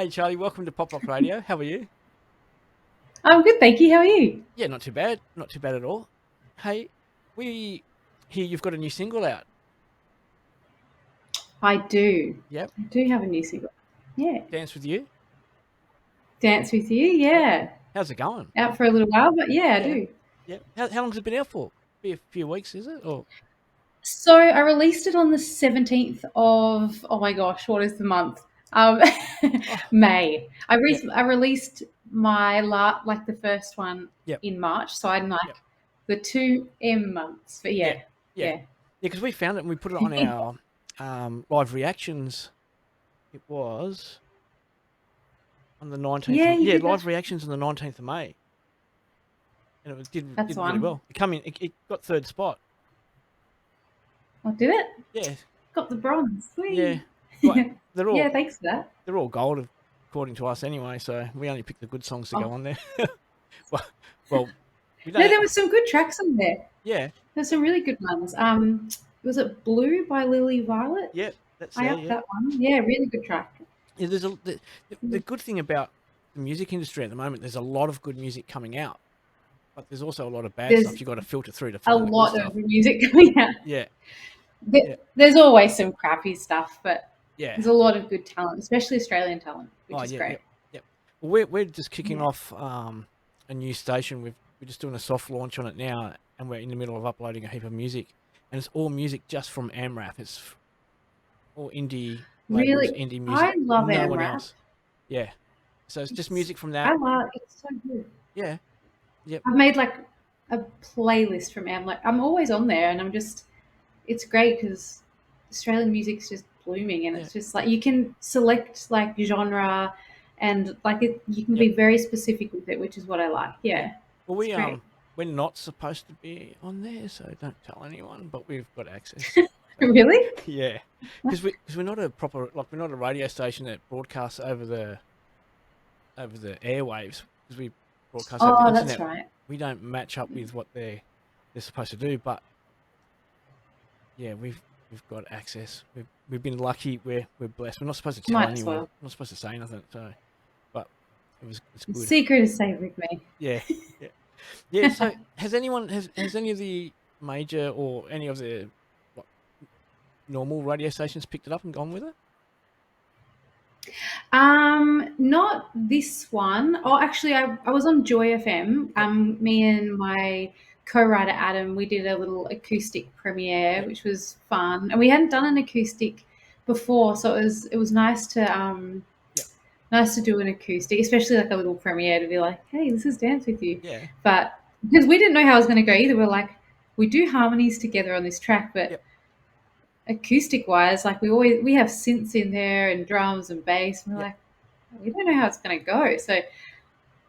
Hey Charlie, welcome to Pop Rock Radio. How are you? I'm good, thank you. How are you? Yeah, not too bad. Not too bad at all. Hey, we hear you've got a new single out. I do. Yep. I do have a new single. Yeah. Dance with you. Dance with you. Yep. Yeah. How's it going? Out for a little while, but yeah, I Yeah. do. Yep. How long's it been out for? Be a few weeks, is it? Or So I released it on the 17th of, oh my gosh, what is the month? Um, oh, May. yeah. I released my like the first one Yep. in March. So I'm like Yep. the 2M months. But Yeah. yeah, Yeah. Yeah. yeah. Because we found it and we put it on our live reactions. It was on the 19th. Yeah, you Yeah, did that. live reactions on the 19th of May, and That's did really one. well. It got third spot. Oh, did it? Yeah. Got the bronze. Yeah. Sweet. Well, they're Yeah, all thanks for that. they're all gold according to us anyway, so we only pick the good songs to go Oh, on there. well, well, we no, don't. there were some good tracks on there. Yeah, There's some really good ones. Was it Blue by Lily Violet? yeah, that's I there. upped Yeah, that one. Yeah, really good track. yeah. The good thing about the music industry at the moment. There's a lot of good music coming out, but there's also a lot of bad There's stuff. You got to filter through to a find the good lot of stuff. music coming out. Yeah, yeah, There's always some crappy stuff, but yeah. there's a lot of good talent, especially Australian talent, Oh, which is yeah, great. yep, yep. Well, we're just kicking Yeah. off a new station. We're just doing a soft launch on it now, and we're in the middle of uploading a heap of music, and it's all music just from AmRap. It's all indie labels, Really, indie music, I love no one AMRAP. else. Yeah. So it's just music from that. It's so good. Yeah. Yep. I've made like a playlist from Am. Like I'm always on there, and it's great because Australian music's just blooming, and Yeah. it's just like you can select like genre, and like you can Yep. be very specific with it, which is what I like. Yeah. Yeah, Well, it's great. we're not supposed to be on there, so don't tell anyone. But we've got access. So, Really? yeah. Because we're not a proper we're not a radio station that broadcasts over the airwaves. Because we broadcast over the Oh, that's internet. right. We don't match up with what they're supposed to do. But yeah, we've got access. We've been lucky. We're blessed. We're not supposed to tell Might as anyone. well. We're not supposed to say nothing. So, but it's good. Secret is safe with me. Yeah, yeah, yeah. So has any of the major or any of the what, normal radio stations picked it up and gone with it? Not this one. Oh, actually, I was on Joy FM. Yep, Me and my co-writer Adam, we did a little acoustic premiere, yep, which was fun, and we hadn't done an acoustic before, so it was yep, nice to do an acoustic, especially like a little premiere to be like, hey, this is Dance with You, yeah, but because we didn't know how it was going to go either, we're like, we do harmonies together on this track, but yep, acoustic wise, like we have synths in there and drums and bass, and we're yep. like, we don't know how it's going to go. So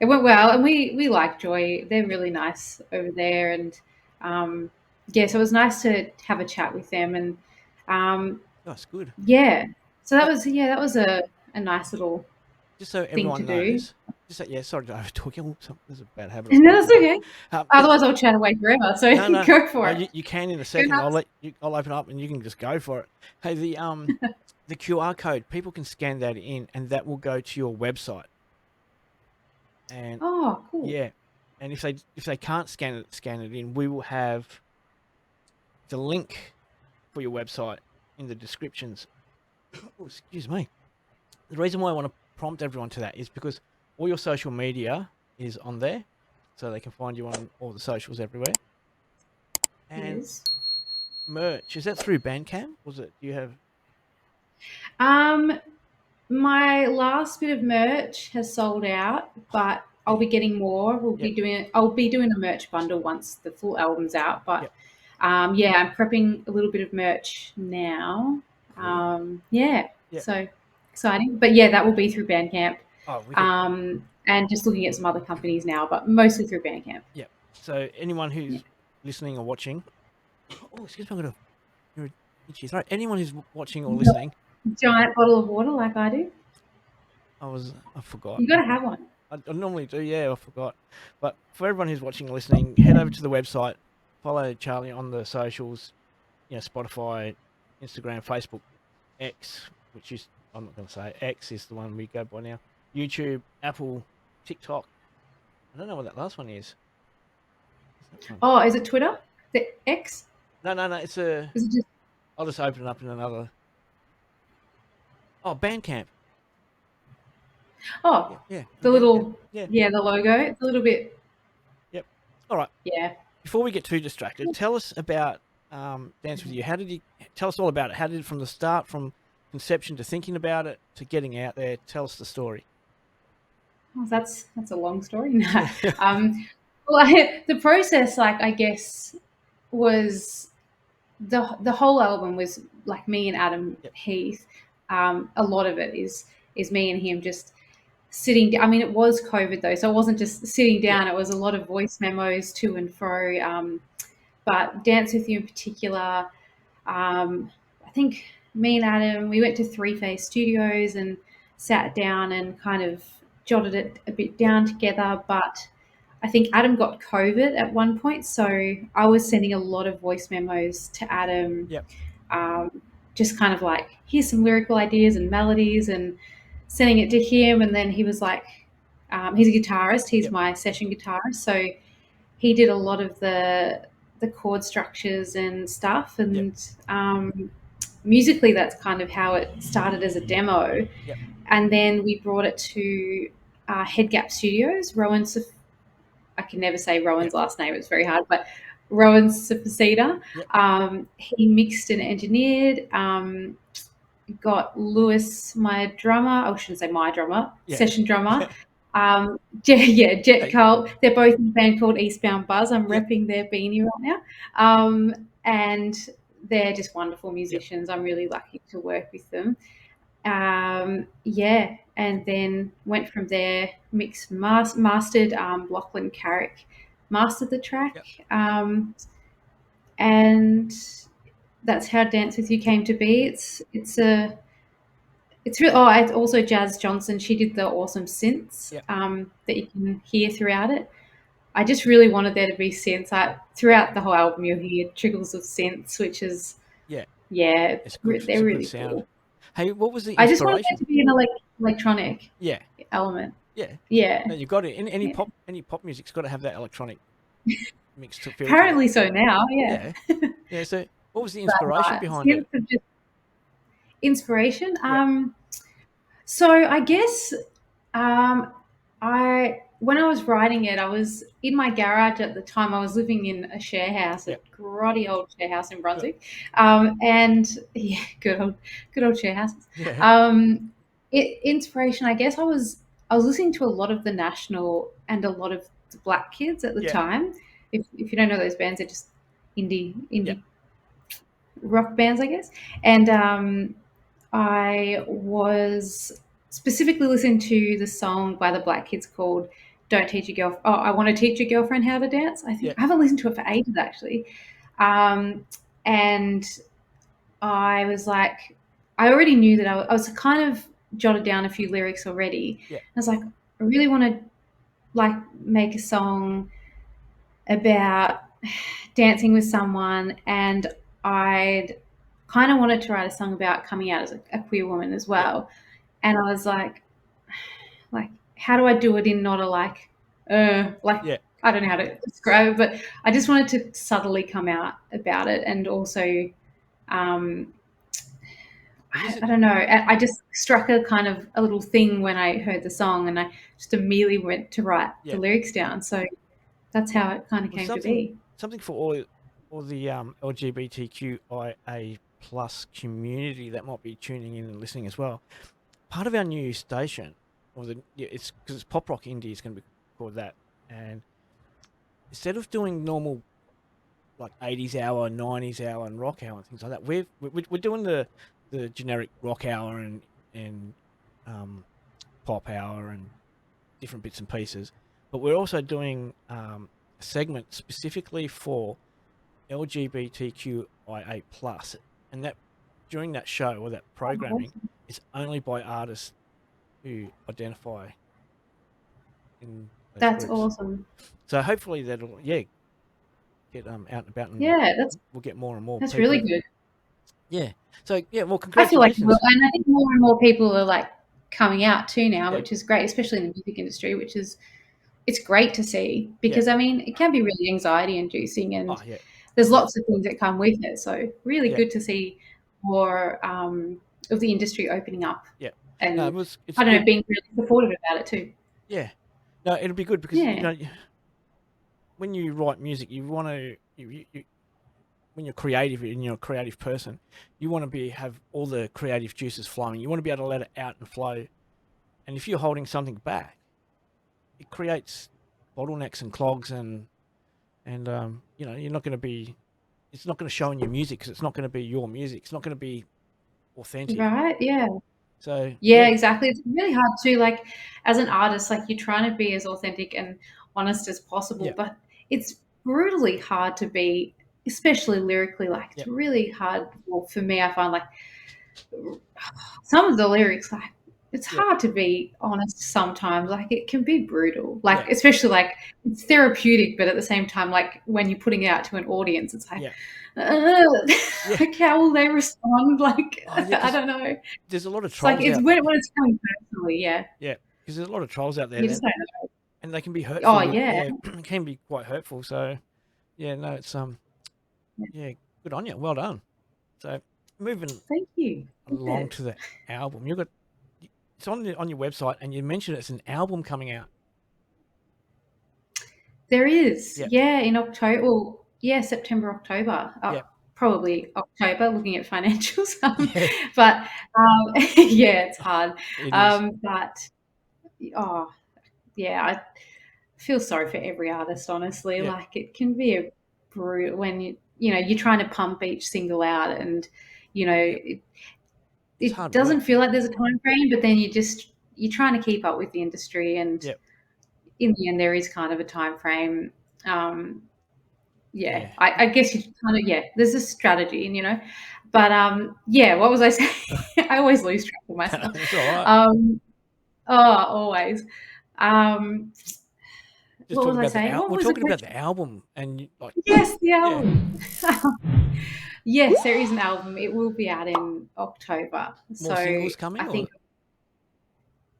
it went well, and we like Joy. They're really nice over there, and yeah, so it was nice to have a chat with them, and um, That's good. yeah, so So that was a nice little just so thing to everyone do. knows, just so, yeah. Sorry to overtalk you. There's a bad habit of No, that's talking. okay. Just Otherwise, I'll chat away forever. So no, no, go no. for it. You can in a Go second. nuts. I'll open up and you can just go for it. Hey, the QR code. People can scan that in, and that will go to your website. And Oh, cool. yeah, and if they can't scan it in, we will have the link for your website in the descriptions. Oh, excuse me. The reason why I want to prompt everyone to that is because all your social media is on there, so they can find you on all the socials everywhere. It And is. merch, is that through Bandcamp? Was it? Do you have? Um, My last bit of merch has sold out, but I'll be getting more. Yep, I'll be doing a merch bundle once the full album's out. But yep, yeah, I'm prepping a little bit of merch now. cool. Yeah, Yep. so exciting. But yeah, that will be through Bandcamp. Oh, wicked. And just looking at some other companies now, but mostly through Bandcamp. Yep. So anyone Yeah. who's listening or watching, oh, excuse me, I'm gonna you're itchy throat. Anyone who's watching or listening, Giant bottle of water like I do. I forgot. You got to have one. I normally do, yeah, I forgot. But for everyone who's watching or listening, head over to the website, follow Charlie on the socials, Spotify, Instagram, Facebook, X, which is I'm not going to say X is the one we go by now. YouTube, Apple, TikTok. I don't know what that last one is. What's that one? Oh, is it Twitter? The X? No. It's a. Is it just? I'll just open it up in another. Oh, Bandcamp. Oh, Yeah. The the Bandcamp. little, Yeah. yeah, the logo. It's a little bit, Yep. All right. yeah. Before we get too distracted, tell us about Dance with You. How did you tell us all about it? How did it from the start, from conception to thinking about it to getting out there? Tell us the story. Oh, that's a long story. No. Yeah. Well, the process, like I guess, was the whole album was like me and Adam Yep. Heath. A lot of it is me and him just sitting. I mean, it was COVID though, so it wasn't just sitting Yep. down. It was a lot of voice memos to and fro. But Dance with You in particular, I think me and Adam, we went to Three Phase Studios and sat down and kind of jotted it a bit Yep. down together. But I think Adam got COVID at one point, so I was sending a lot of voice memos to Adam, Yep. um, just kind of like, here's some lyrical ideas and melodies, and sending it to him. And then he was like, he's a guitarist, he's Yep. my session guitarist, so he did a lot of the chord structures and stuff. Yep. And musically, that's kind of how it started as a demo. Yep. And then we brought it to Head Gap Studios. I can never say Yep. Rowan's last name; it's very hard. But Rowan Safasida, Yep. he mixed and engineered. Got Lewis, my drummer. I shouldn't say my drummer, Yeah. session drummer. Jet Hey. Cole. They're both in a band called Eastbound Buzz. I'm Yep. repping their beanie right now. And they're just wonderful Yep. musicians. I'm really lucky to work with them. Yeah, and then went from there, mastered. Lachlan Carrick mastered the track, Yep. and that's how Dance with You came to be. It's real. Oh, it's also Jazz Johnson. She did the awesome synths Yep. that you can hear throughout it. I just really wanted there to be synths. Throughout the whole album, you'll hear trickles of synths, which is, Yeah. yeah, It's good. It's they're a good really sound. cool. Hey, what was the I just wanted there inspiration? to be an electronic Yeah. element. Yeah. Yeah. No, you got it. Yeah. Any pop music's got to have that electronic mix to feel to it. Apparently so now, yeah. Yeah. Yeah. So, what was the But inspiration behind it? synths are just inspiration. Yep. So I guess I when I was writing it, I was in my garage at the time. I was living in a share house, a Yep. grotty old share house in Good. Brunswick, and yeah, good old share houses. Yeah. Inspiration, I guess. I was listening to a lot of the National and a lot of the Black Kids at the Yeah. time. If you don't know those bands, they're just indie Yep. rock bands, I guess. And I was specifically listening to the song by the Black Kids called "Don't Teach Your Girl." Oh, I want to teach your girlfriend how to dance. I think Yep. I haven't listened to it for ages actually, and I was like, I already knew that I was kind of jotted down a few lyrics already. Yeah. I was like, I really want to like make a song about dancing with someone, and I'd kind of wanted to write a song about coming out as a queer woman as Yep. well. And I was like, how do I do it in not a like Yeah. I don't know how to describe it, but I just wanted to subtly come out about it, and also um, And is I it? don't know. I just struck a kind of a little thing when I heard the song, and I just immediately went to write the Yeah. lyrics down. So that's how it kind of Well, came to be. something for all the LGBTQIA plus community that might be tuning in and listening as well. Part of our new station, it's because it's pop rock indie, is going to be called that, and instead of doing normal like 80s hour, 90s hour, and rock hour and things like that, we're doing the generic rock hour and pop hour and different bits and pieces, but we're also doing a segment specifically for LGBTQIA plus, and that during that show or that programming is only by artists who identify in those That's groups. awesome. So hopefully that'll get out and about, and Yeah, we'll get more and more that's people really good. Yeah. So yeah, well, I feel like it will, congratulations. and I think more and more people are like coming out too now, Yeah. which is great, especially in the music industry, which is it's great to see Yeah. because I mean it can be really anxiety inducing and Oh yeah. there's lots of things that come with it. So really Yeah. good to see more of the industry opening up Yeah. No, and it's I don't know good. being really supportive about it too. Yeah. No, it'll be good because Yeah, when you write music, you want to when you're creative and you're a creative person, you want to have all the creative juices flowing. You want to be able to let it out and flow. And if you're holding something back, it creates bottlenecks and clogs and you're not going to be. It's not going to show in your music because it's not going to be your music. It's not going to be authentic. right. Yeah. So Yeah, yeah, exactly. It's really hard to like as an artist, like you're trying to be as authentic and honest as possible, yeah, but it's brutally hard to be, especially lyrically. Like yeah, it's really hard. Well, for me, I find like some of the lyrics, like it's yeah, hard to be honest sometimes. Like it can be brutal. yeah, Like especially like it's therapeutic, but at the same time, like when you're putting it out to an audience, it's like, yeah, uh, yeah. like how will they respond? Like Oh yeah, I because don't know. there's a lot of It's like trolls it's out there. when it's coming personally, yeah. Yeah, because there's a lot of trolls out there You that, just don't know. and they can be Oh, hurtful. yeah. Yeah, it can be quite hurtful. So yeah, no, it's yeah, good on you. Well done. So moving Thank you. along Yeah. to the album, you've got it's on your website, and you mentioned it's an album coming out. There is, Yeah, yeah, in October. Well, yeah, September, October. yeah, Probably October, looking at financials. yeah. But yeah, it's hard. It is. But oh, yeah, I feel sorry for every artist, honestly. Yeah, Like it can be a brutal when you're trying to pump each single out, and yeah. It's it hard doesn't work. feel like there's a time frame, but then you're trying to keep up with the industry, and Yeah, in the end, there is kind of a time frame. Um, yeah, yeah. I guess you kind of there's a strategy, but yeah, what was I saying? I always lose track of myself. It's all right. Um, oh, always. Um, Just what talking was I about the saying? al. What We're was the talking about the question? album, and like, Yes, the yeah, album. Yes, there is an album. It will be out in October. So more singles I coming, or think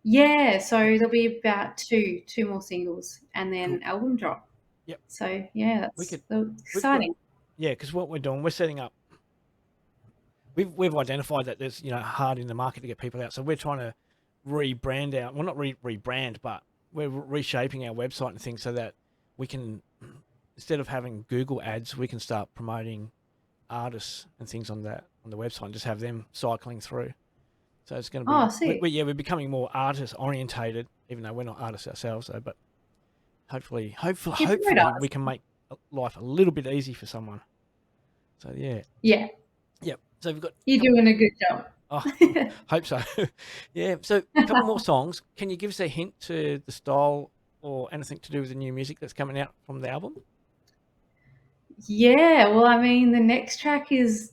yeah, so yep, there'll be about two more singles and cool. then album drop. Yep, So yeah, we that's could. We've got exciting. yeah, because what we're doing, we're setting up. We've identified that there's hard in the market to get people out, so we're trying to rebrand out. Well, not rebrand, but we're reshaping our website and things so that we can, instead of having Google ads, we can start promoting artists and things on the website and just have them cycling through. So it's going to be Oh, see, we're becoming more artist orientated, even though we're not artists ourselves. Though, but you're a great hopefully we artist. can make life a little bit easy for someone. So yeah, Yeah, yep. So we've got a you're couple. doing a good job. Oh, hope so. Yeah. So a couple more songs. Can you give us a hint to the style or anything to do with the new music that's coming out from the album? Yeah, well, I mean, the next track is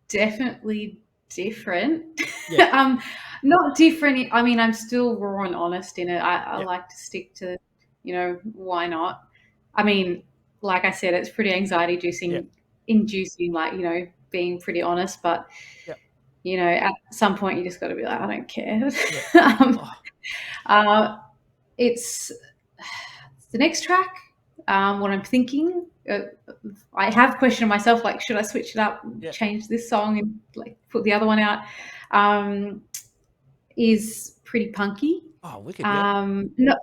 definitely different. Yeah. Not different. I mean, I'm still raw and honest in it. I Yeah. like to stick to, why not? I mean, like I said, it's pretty anxiety Yeah. inducing, like, being pretty honest, but Yeah. at some point you just got to be like, I don't care. Yeah. um, Oh, uh, it's the next track. What I'm thinking, I have questioned myself, like, should I switch it up, yeah. change this song, and like put the other one out? Um, is pretty punky. Oh, wicked. Yeah. No,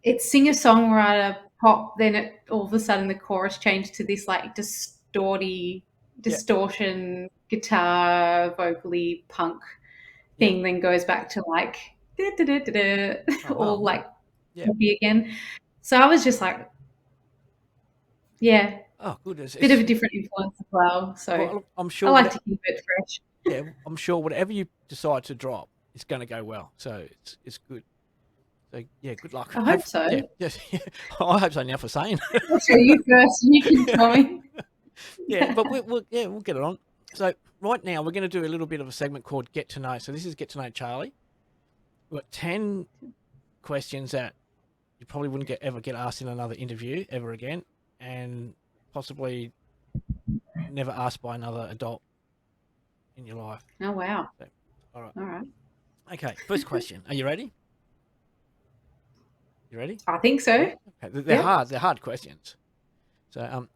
it's singer songwriter pop. Then all of a sudden the chorus changed to this like Yeah. distortion guitar vocally punk Yeah. thing. Then goes back to like Oh, wow. all Wicked. like Yeah. poppy again. So I was just like, yeah, Oh, good. bit of a different influence as well. So Well, I'm I sure like to keep it fresh. yeah, I'm sure whatever you decide to drop, it's going to go well. So it's good. So yeah, good luck. I hope so. Yeah, yes, yeah. I hope so. Now for saying, I'll show you first. You can tell me. yeah, but we'll get it on. So right now we're going to do a little bit of a segment called Get to Know. So this is Get to Know Charlie. We've got 10 questions that you probably wouldn't ever get asked in another interview ever again, and possibly never asked by another adult in your life. Oh wow. So, all right. All right. Okay. First question. Are you ready? You ready? I think so. Yeah. Okay. They're Yep. hard. They're hard questions. So,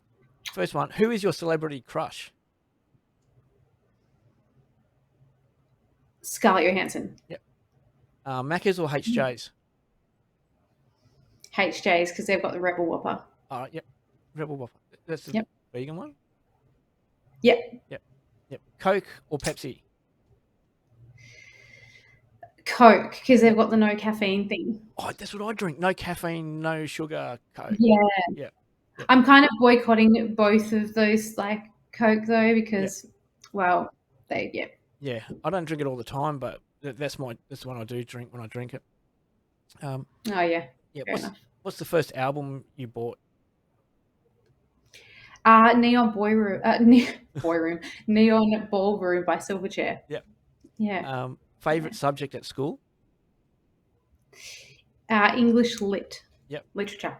first one. Who is your celebrity crush? Scarlett Johansson. Yep. Macca's or HJ's? HJs because they've got the Rebel Whopper. All right. Yep. Rebel Waffle. That's the Yep. vegan one. Yep. Yep. Yep. Coke or Pepsi? Coke because they've got the no caffeine thing. Oh, that's what I drink. No caffeine, no sugar, Coke. Yeah. Yep. Yep. I'm kind of boycotting both of those, like Coke though, because well, yeah. Yeah. I don't drink it all the time, but that's the one I do drink when I drink it. Oh yeah. Yeah. Fair enough. What's the first album you bought? Neon Boyroom, Boyroom, Neon Ballroom by Silverchair. Yep. Yeah. Favorite subject at school? English lit. Yep. Literature.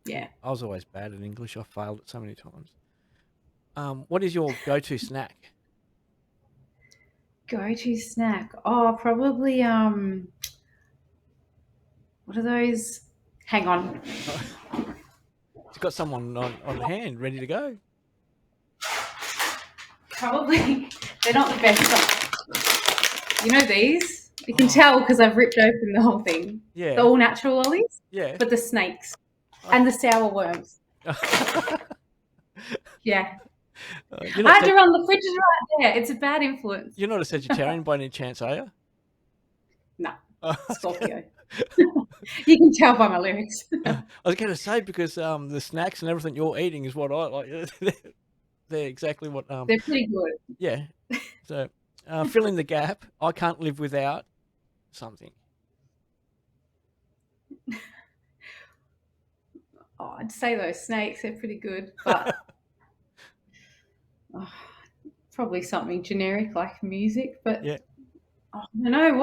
Yeah. I was always bad at English. I failed it so many times. What is your go-to snack? Go-to snack. Oh, probably what are those? Hang on. It's got someone on hand ready to go. Probably they're not the best. You know these? You can tell because I've ripped open the whole thing. Yeah. The all natural lollies. Yeah. But the snakes and the sour worms. Yeah. I had to run. The fridge is right there. It's a bad influence. You're not a Sagittarian by any chance, are you? No. Scorpio. You can tell by my lyrics. I was going to say because the snacks and everything you're eating is what I like. They're exactly what. They're pretty good. Yeah. So fill in the gap. I can't live without something. Oh, I'd say those snakes. They're pretty good, but probably something generic like music. But yeah. I don't know.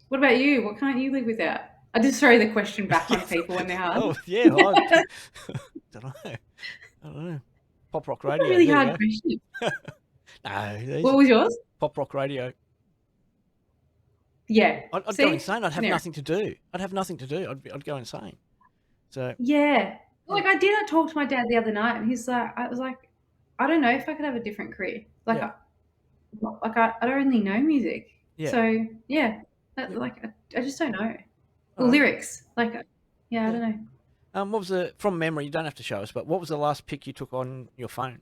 What about you? What can't you live without? I just throw the question back on people when they're hard. Oh yeah. I don't know. Pop rock radio. That's a really hard question. No. What was yours? Pop rock radio. Yeah. I'd go insane. I'd have nothing to do. I'd go insane. So yeah. Like I did talk to my dad the other night, and he's like, I was like, I don't know if I could have a different career. Like, I don't really know music. Yeah. So yeah, like I just don't know. Lyrics, like, I don't know. What was from memory? You don't have to show us, but what was the last pic you took on your phone?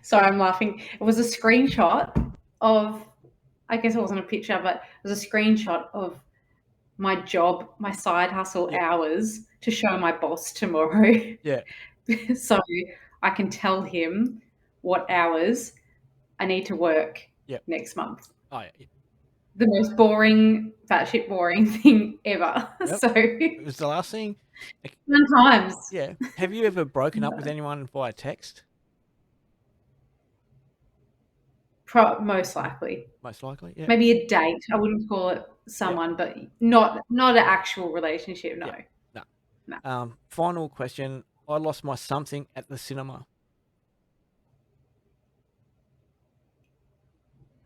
Sorry, I'm laughing. It was a screenshot of, I guess it wasn't a picture, but it was a screenshot of my job, my side hustle hours to show my boss tomorrow. Yeah. So I can tell him what hours I need to work next month. Oh, yeah. The most boring, batshit boring thing ever. Yep. So it was the last thing. Sometimes. Yeah. Have you ever broken up with anyone via text? Most likely. Most likely, yeah. Maybe a date. I wouldn't call it someone, but not an actual relationship. No. Yeah. No. Final question. I lost my something at the cinema.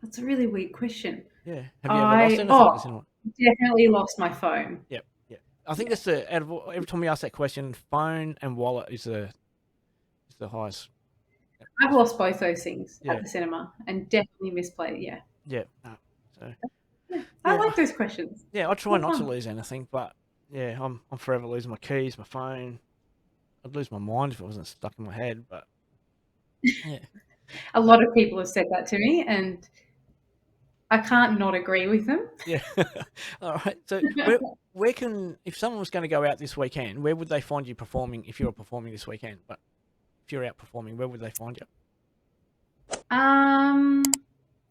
That's a really weird question. Yeah. Have you ever lost anything at the cinema? Definitely lost my phone. Yep. Yeah. I think that's every time we ask that question, phone and wallet is the highest. I've lost both those things at the cinema and definitely misplayed. Yeah. Yeah. No. So. I like those questions. Yeah, I try not to lose anything, but yeah, I'm forever losing my keys, my phone. I'd lose my mind if it wasn't stuck in my head, but yeah. A lot of people have said that to me, and I can't not agree with them. Yeah. All right. So where can, if someone was going to go out this weekend, where would they find you performing if you were performing this weekend? But if you're out performing, where would they find you?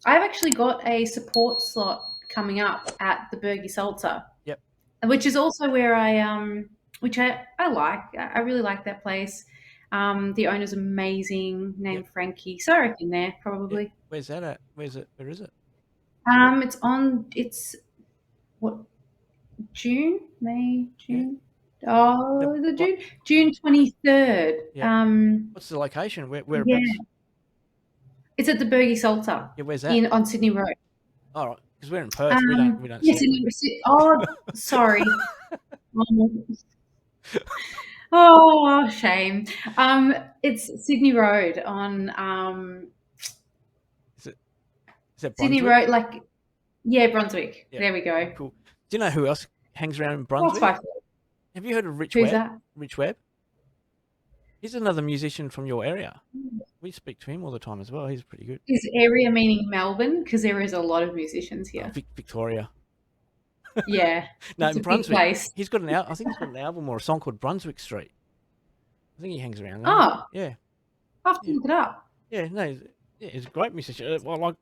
I've actually got a support slot coming up at the Bergie Salter. Yep. Which is also where which I like. I really like that place. The owner's amazing, named Frankie. So I reckon there probably. Yep. Where's that at? Where is it? It's June, May, Yeah. June. Oh, the What? June 23rd. Yeah. What's the location? Yeah, Whereabouts? it's at the Bergie Salter Yeah, where's that? in on Sydney Road. All right, because we're in Perth. We don't see Yes, it. oh, sorry. Oh, shame. It's Sydney Road on Is it? Is that Sydney Brunswick? Road, like yeah, Brunswick. Yeah. There we go. Cool. Do you know who else hangs around in That's Brunswick? 5. Have you heard of Rich Who's Webb? that? Rich Webb. He's another musician from your area. We speak to him all the time as well. He's pretty good. Is area meaning Melbourne? Because there is a lot of musicians here. Victoria. Yeah, No, it's in a big Brunswick. place. He's got an album. I think he's got an album or a song called Brunswick Street. I think he hangs around there. Oh, Yeah. I have to Yeah. look it up. Yeah. No. He's a great musician. Well, like,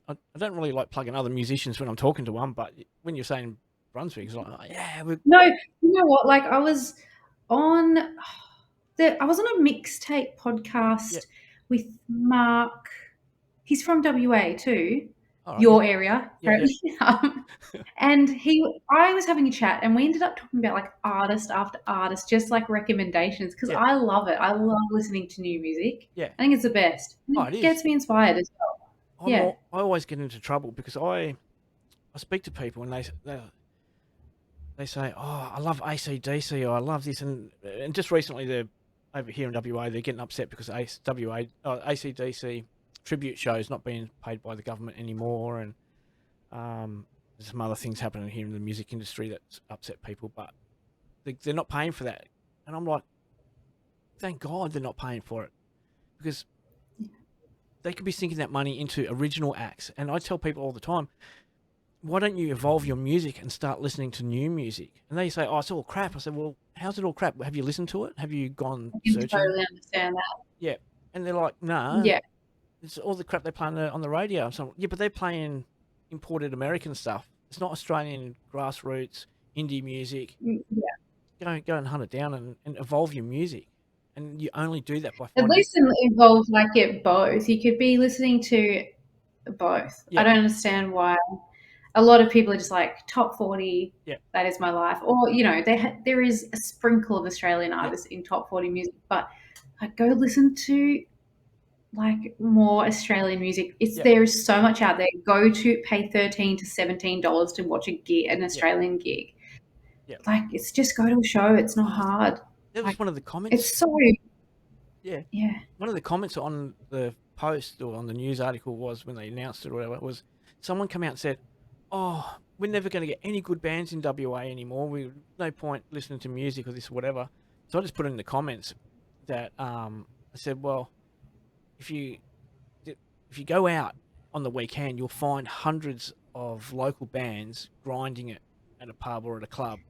I don't really like plugging other musicians when I'm talking to one, but when you're saying Brunswick, it's like, oh, yeah, No, you know what? Like on I was on a mixtape yeah. podcast with Mark. He's from WA too, All right. your area, Yeah. Yeah. apparently. And I was having a chat, and we ended up talking about like artist after artist, just like recommendations, because Yeah. I love it. I love listening to new music. Yeah. I think it's the best. Oh, And it it is. gets me inspired as well. Yeah. I always get into trouble because I speak to people and they say, "Oh, I love AC/DC, or I love this," and just recently they're over here in WA. They're getting upset because AC/DC tribute shows not being paid by the government anymore, and there's some other things happening here in the music industry that's upset people. But they're not paying for that, and I'm like, thank God they're not paying for it, because they could be sinking that money into original acts. And I tell people all the time, why don't you evolve your music and start listening to new music? And they say, oh, it's all crap. I said, well, how's it all crap? Have you listened to it? Have you gone I can searching? totally understand that. Yeah. And they're like, nah, Yeah. it's all the crap they play on the radio. So, yeah, but they're playing imported American stuff. It's not Australian grassroots indie music. Yeah. Go and hunt it down and evolve your music. And you only do that by At finding... least involve like it both. You could be listening to both. Yeah. I don't understand why a lot of people are just like top 40. Yeah. That is my life. Or there is a sprinkle of Australian artists in top 40 music, but like go listen to like more Australian music. There is so much out there. Go to pay $13 to $17 to watch an Australian gig. Yeah. Like it's just go to a show. It's not hard. That was one of the comments. It's so yeah. Yeah. One of the comments on the post or on the news article was, when they announced it or whatever, was someone come out and said, oh, we're never going to get any good bands in WA anymore. No point listening to music or this or whatever. So I just put in the comments that I said, well, if you go out on the weekend, you'll find hundreds of local bands grinding it at a pub or at a club,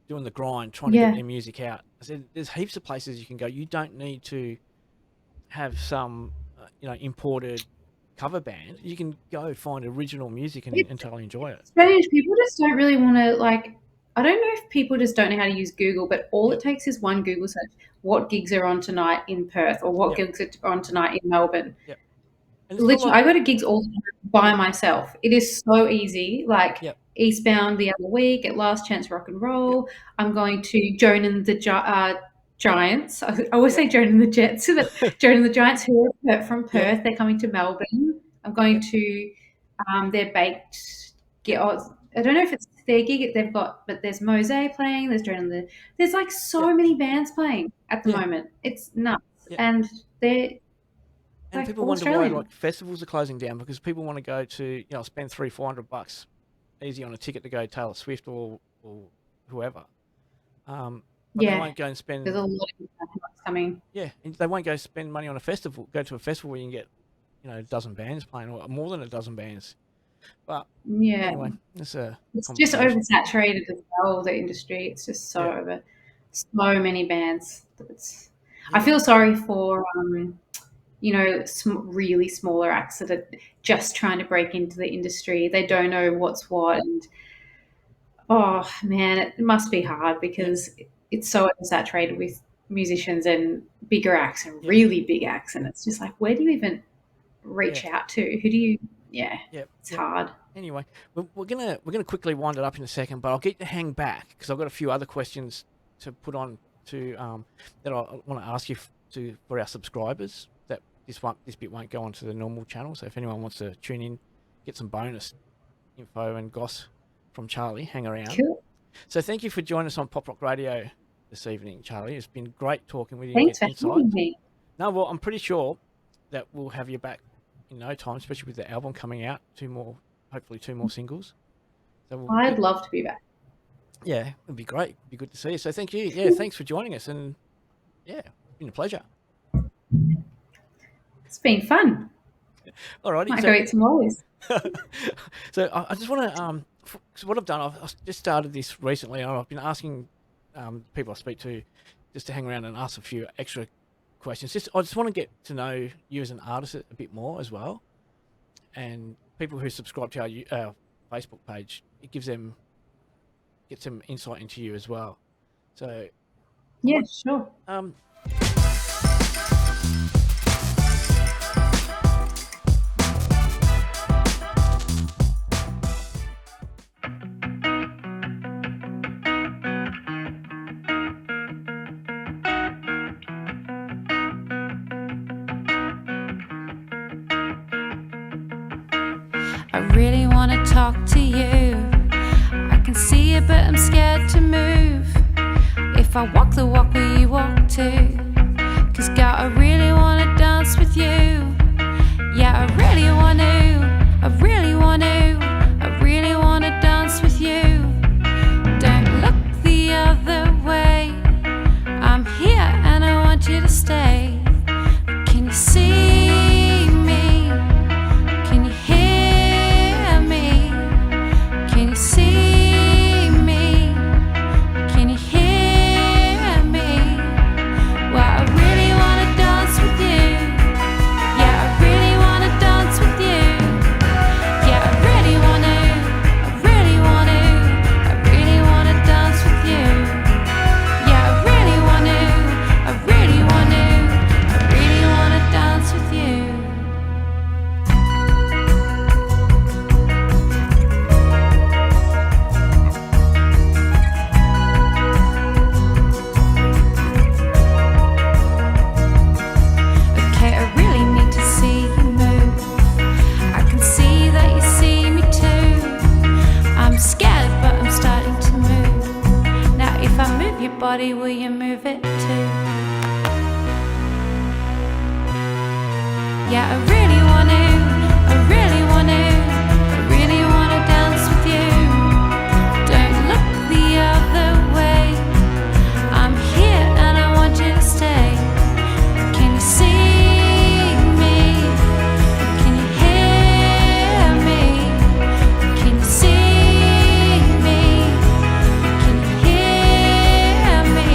doing the grind, trying to get their music out. I said, there's heaps of places you can go. You don't need to have some, imported cover band. You can go find original music and totally enjoy it. Strange. People just don't really want to I don't know if people just don't know how to use Google, but all it takes is one Google search. What gigs are on tonight in Perth, or what gigs are on tonight in Melbourne? Yep. Literally, I go to gigs all the time by myself. It is so easy. Like Eastbound the other week at Last Chance Rock and Roll. I'm going to Joan and the Giants. I always say Joan and the Jets, but Joan and the Giants, who are from Perth, they're coming to Melbourne. I'm going to their baked. I don't know if it's their gig they've got, but there's Mose playing. There's like so many bands playing at the moment. It's nuts, and they're. And people wonder why like festivals are closing down, because people want to go to spend $300-400 easy on a ticket to go Taylor Swift or whoever. But they won't go and spend. There's a lot of coming. Yeah, and they won't go spend money on a festival. Go to a festival where you can get a dozen bands playing, or more than a dozen bands. But anyway, it's just oversaturated as well. The industry, it's just so many bands. I feel sorry for really smaller acts that are just trying to break into the industry. They don't know what's what, and oh man, it must be hard because it's so oversaturated with musicians and bigger acts and really big acts, and it's just like, where do you even reach out to? Who do you? It's hard. Anyway, we're gonna quickly wind it up in a second, but I'll get you to hang back because I've got a few other questions to put on to that I want to ask you for our subscribers. That this bit won't go onto the normal channel. So if anyone wants to tune in, get some bonus info and goss from Charlie, hang around. Cool. So thank you for joining us on Pop Rock Radio this evening, Charlie. It's been great talking with you. Thanks for and getting having insights. me. No, well, I'm pretty sure that we'll have you back in no time, especially with the album coming out. Hopefully two more singles. So I'd love to be back. Yeah, it'd be great. It'd be good to see you. So thank you. Yeah, thanks for joining us. And yeah, it's been a pleasure. It's been fun. Alrighty. Might go eat some lollies. So I just want to, so what I've done, I've just started this recently, and I've been asking people I speak to just to hang around and ask a few extra questions. I just want to get to know you as an artist a bit more as well. And people who subscribe to our Facebook page, it gets them insight into you as well. So yeah, sure. I really want to talk to you. I can see it, but I'm scared to move. If I walk the walk, will you walk too? 'Cause girl, I really want to dance with you. Yeah, I really want to. I really want to. I really want to dance with you. Don't look the other way. I'm here and I want you to stay. Can you see me? Can you hear me? Can you see me? Can you hear me? Well, I really want to dance with you. Yeah, I really want to dance with you. Yeah, I really want to. I really want to. I really want to dance with you. Yeah, I really want to. I really want to. I really want to dance with you. Okay, I really need to see you move. I can see that you see me too. I'm scared, but I'm starting to move. Now, if I move your body, will you move it too? Yeah, I really want to. I really want to. I really want to dance with you. Don't look the other way. I'm here and I want you to stay. Can you see me? Can you hear me? Can you see me? Can you hear me?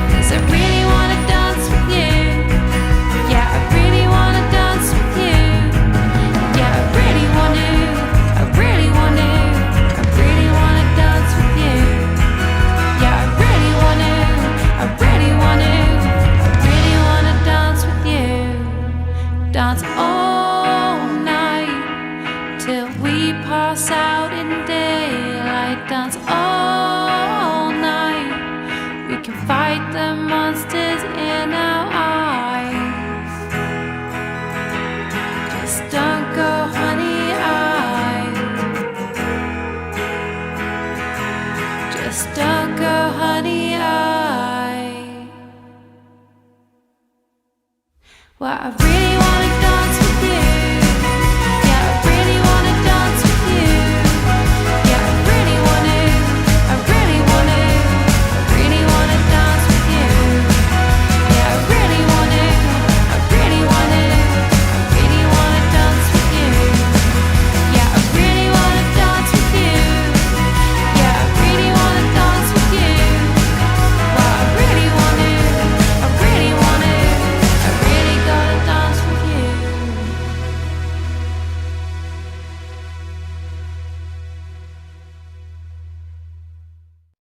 'Cause I really want to dance with you. Yeah, I really want to dance with you. Yeah, I really want to. I really want to. I really want to dance with you. Yeah, I really want to. I really want to. I really want to dance with you. Dance all night till we pass out in daylight. Dance all night. We can fight the monsters in our eyes. Just don't go, honey, just don't go, honey, Well, I really